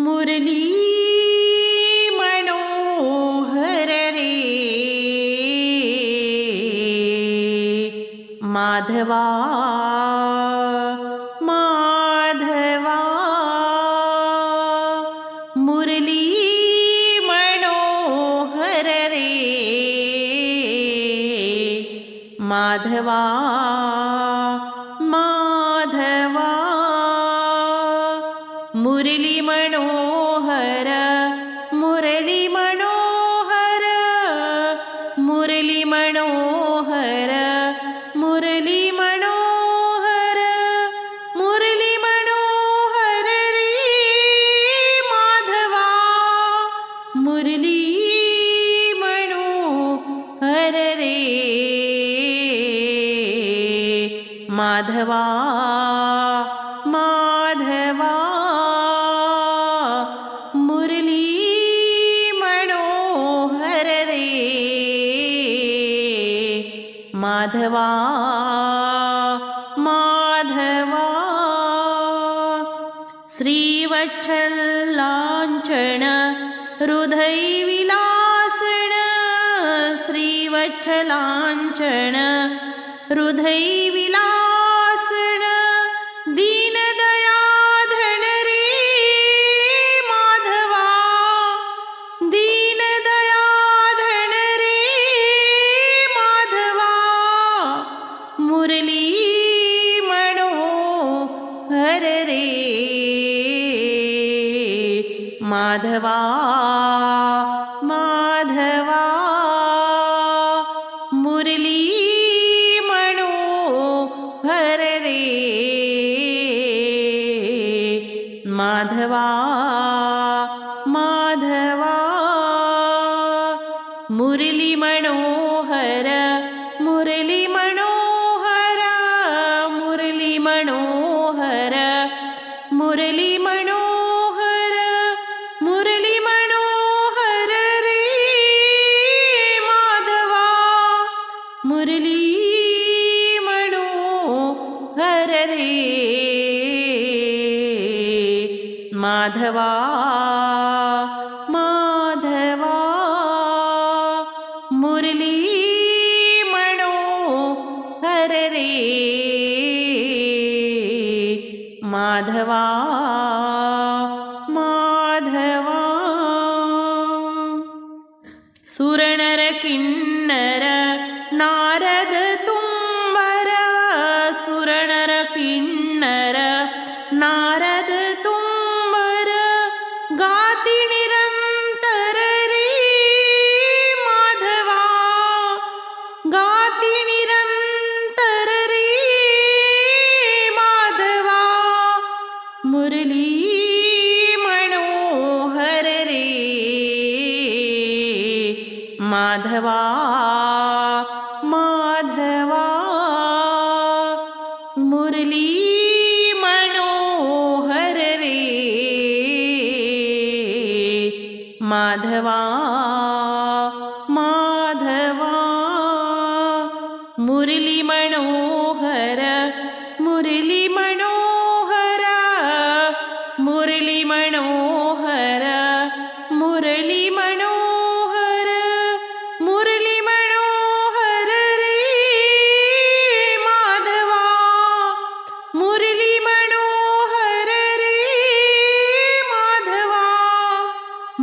मुरली मनोहर रे माधवा माधवा मुरली मनोहर रे माधवा माधवा मुरली मनोहर मुरली मनोहर मुरली मनोहर मुरली मनोहर मुरली मनोहर रे माधवा मुरली मनोहर रे माधवा माधवा मुरली मनोहर रे माधवा माधवा श्रीवत्सलांचन हृदयविलासन श्रीवत्सलांचन हृदयविलासन दीनदयाधन रे माधवा दीनदयाधन रे माधवा मुरली मनोहर रे माधवा माधवा मुरली मनोहर रे माधवा माधवा मुरली मनोहर मुरली मनोहर मुरली मनोहर मुरली मनोहर मुरली मनोहर रे माधवा मुरली मनोहर रे माधवा माधवा मुरली मनोहर रे माधवा माधवा सुरनर किन्नर नारद तुम्बर सुरनर किन्नर नारद तुम्बर गाती निरंतर रे माधवा गाती निरंतर रे माधवा मुरली मनोहर रे माधवा माधवा मुरली मनोहर रे माधवा माधवा मुरली मनोहर मुरली मनोहर मुरली मनोहर मुरली मनोहर मुरली मनोहर रे माधवा मुरली मनोहर रे माधवा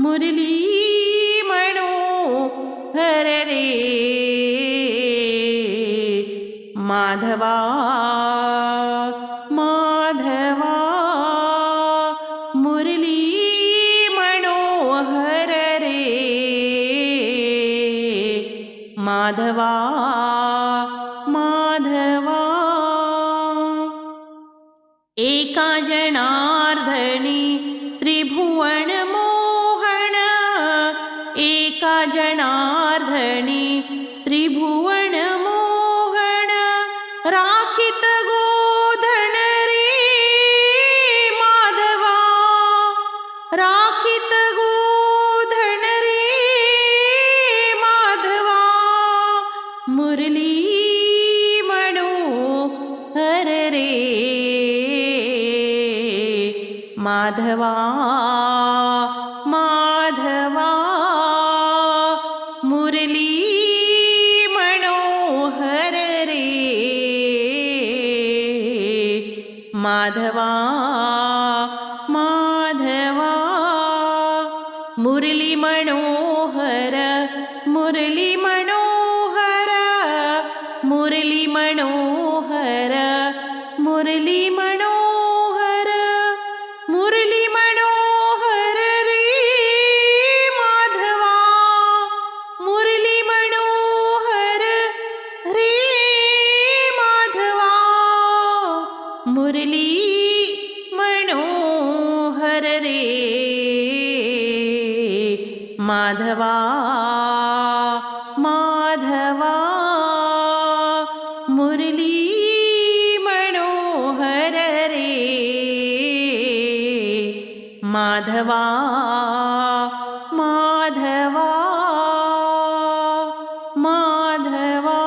मुरली मनोहर रे माधवा माधवा मुरली मनोहर रे माधवा माधवा एका जनार्दनी त्रिभुवन मोहन एका जनार्दनी त्रिभुवन मोहन राखित गोधन रे माधवा राखित गोधन रे माधवा मुरली मनोहर रे माधवा माधवा मुरली मनोहर रे माधवा माधवा मुरली मनोहर मुरली मनोहर मुरली मनोहर मुरली मनोहर मुरली मनोहर रे माधवा मुरली मनोहर रे माधवा मुरली मनोहर रे माधवा माधवा मुरली मनोहर रे माधवा माधवा माधवा